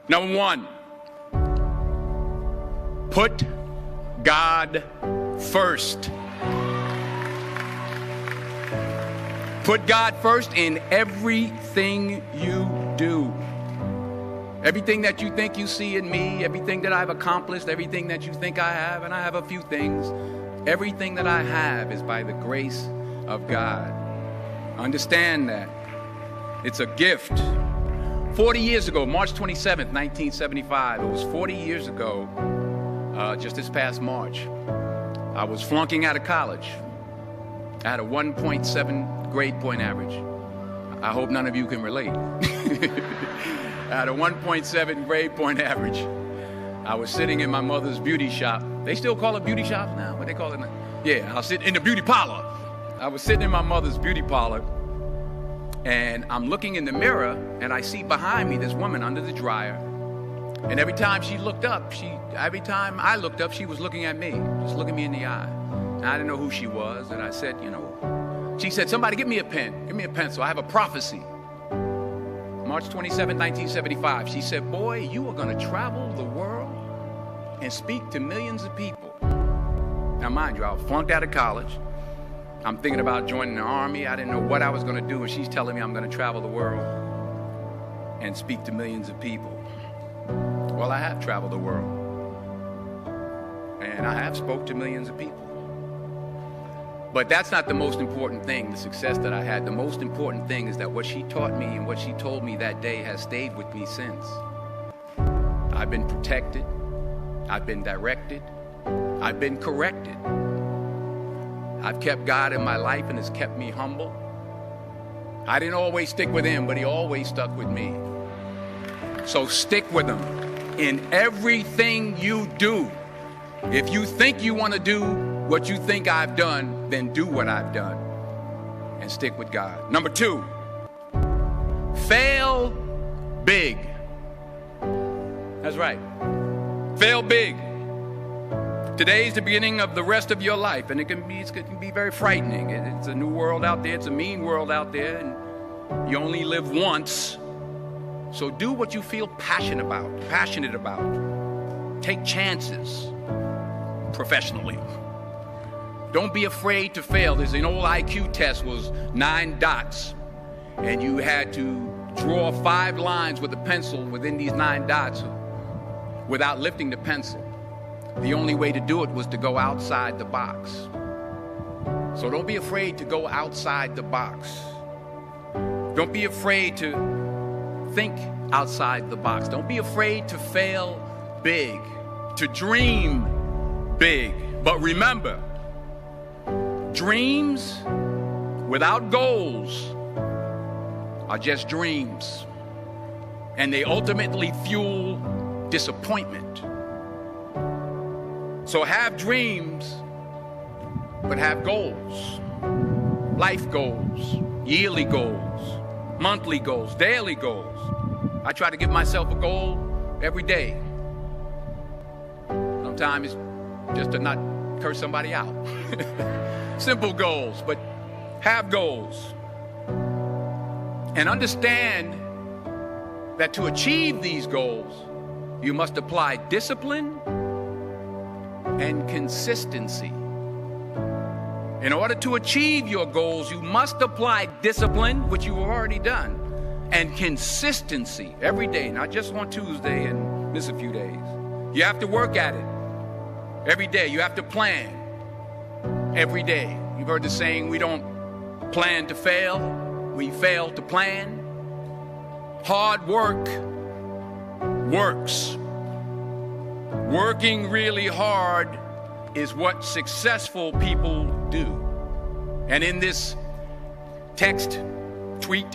Number one, put God first. Put God first in everything you do. Everything that you think you see in me, everything that I've accomplished, everything that you think I have, and I have a few things, everything that I have is by the grace of God. Understand that. It's a gift. 40 years ago, March 27th, 1975, it was 40 years ago, just this past March, I was flunking out of college. I had a 1.7 grade point average. I hope none of you can relate. I had a 1.7 grade point average. I was sitting in my mother's beauty shop. They still call it beauty shops now? What they call it now? Yeah, I was sitting in the beauty parlor. I was sitting in my mother's beauty parlor, and I'm looking in the mirror, and I see behind me this woman under the dryer. And every time she looked up, every time I looked up, she was looking at me, just looking me in the eye. And I didn't know who she was, and I said, she said, somebody give me a pen, give me a pencil, I have a prophecy. March 27, 1975, she said, boy, you are going to travel the world and speak to millions of people. Now, mind you, I was flunked out of college. I'm thinking about joining the Army. I didn't know what I was going to do, and she's telling me I'm going to travel the world and speak to millions of people. Well, I have traveled the world, and I have spoke to millions of people. But that's not the most important thing, the success that I had. The most important thing is that what she taught me and what she told me that day has stayed with me since. I've been protected. I've been directed. I've been corrected. I've kept God in my life, and it's kept me humble. I didn't always stick with him, but he always stuck with me. So stick with him in everything you do. If you think you want to do what you think I've done, then do what I've done and stick with God. Number two, fail big. That's right. Fail big. Today's the beginning of the rest of your life, and it can be very frightening. It's a new world out there. It's a mean world out there, and you only live once. So do what you feel passionate about. Take chances professionally. Don't be afraid to fail. There's an old IQ test, was 9 dots, and you had to draw 5 lines with a pencil within these 9 dots without lifting the pencil. The only way to do it was to go outside the box. So don't be afraid to go outside the box. Don't be afraid to think outside the box. Don't be afraid to fail big, to dream big. But remember, dreams without goals are just dreams, and they ultimately fuel disappointment. So have dreams, but have goals. Life goals, yearly goals, monthly goals, daily goals. I try to give myself a goal every day. Sometimes it's just to not curse somebody out. Simple goals, but have goals. And understand that to achieve these goals, you must apply discipline and consistency. In order to achieve your goals, you must apply discipline, which you have already done, and consistency every day, not just on Tuesday and miss a few days. You have to work at it every day. You have to plan every day. You've heard the saying, we don't plan to fail, we fail to plan. Hard work works. Working really hard is what successful people do. And in this text, tweet,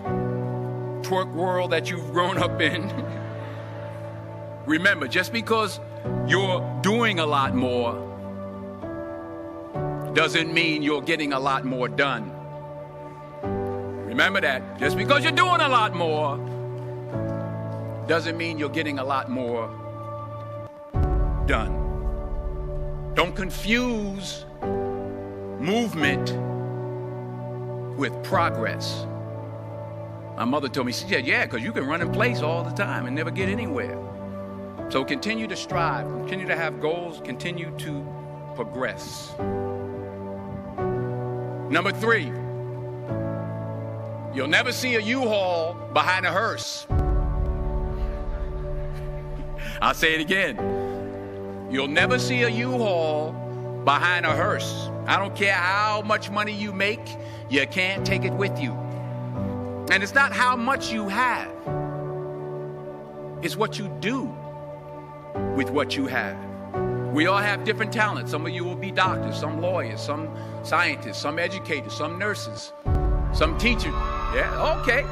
twerk world that you've grown up in, remember, just because you're doing a lot more doesn't mean you're getting a lot more done. Remember that. Just because you're doing a lot more doesn't mean you're getting a lot more done. Don't confuse movement with progress. My mother told me, she said, yeah, because you can run in place all the time and never get anywhere. So continue to strive, continue to have goals, continue to progress. Number 3, you'll never see a U-Haul behind a hearse. I'll say it again. You'll never see a U-Haul behind a hearse. I don't care how much money you make, you can't take it with you. And it's not how much you have. It's what you do with what you have. We all have different talents. Some of you will be doctors, some lawyers, some scientists, some educators, some nurses, some teachers. Yeah, okay.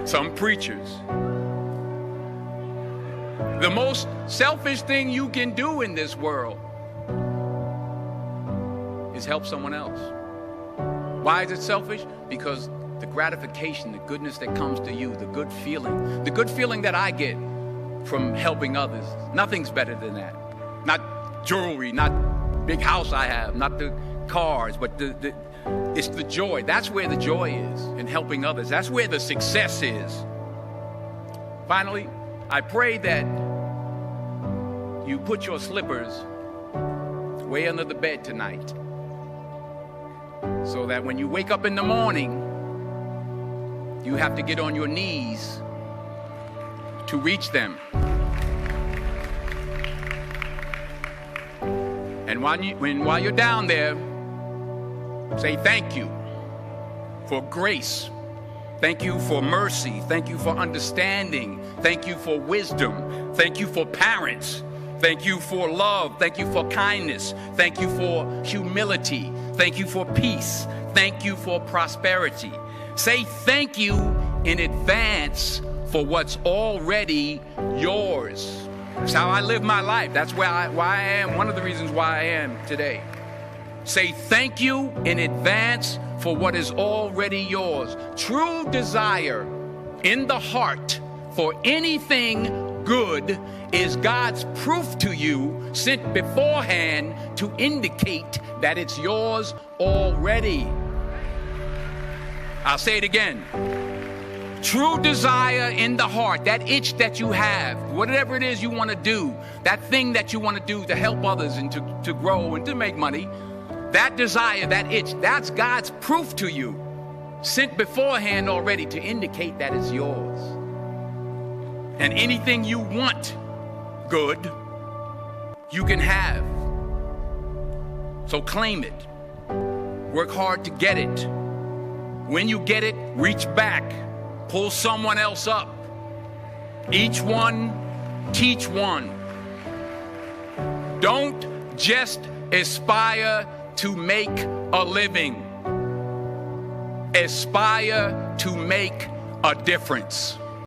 Some preachers. The most selfish thing you can do in this world is help someone else. Why is it selfish? Because the gratification, the goodness that comes to you, the good feeling that I get from helping others, nothing's better than that. Not jewelry, not big house I have, not the cars, but it's the joy. That's where the joy is, in helping others. That's where the success is. Finally, I pray that you put your slippers way under the bed tonight, so that when you wake up in the morning, you have to get on your knees to reach them. And while you're down there, say thank you for grace. Thank you for mercy. Thank you for understanding. Thank you for wisdom. Thank you for parents. Thank you for love. Thank you for kindness. Thank you for humility. Thank you for peace. Thank you for prosperity. Say thank you in advance for what's already yours. That's how I live my life. That's why I am, one of the reasons why I am today. Say thank you in advance for what is already yours. True desire in the heart for anything good is God's proof to you, sent beforehand to indicate that it's yours already. I'll say it again. True desire in the heart, that itch that you have, whatever it is you want to do, that thing that you want to do to help others and to grow and to make money, that desire, that itch, that's God's proof to you, sent beforehand already to indicate that it's yours. And anything you want good, you can have. So claim it. Work hard to get it. When you get it, reach back. Pull someone else up. Each one, teach one. Don't just aspire to make a living. Aspire to make a difference.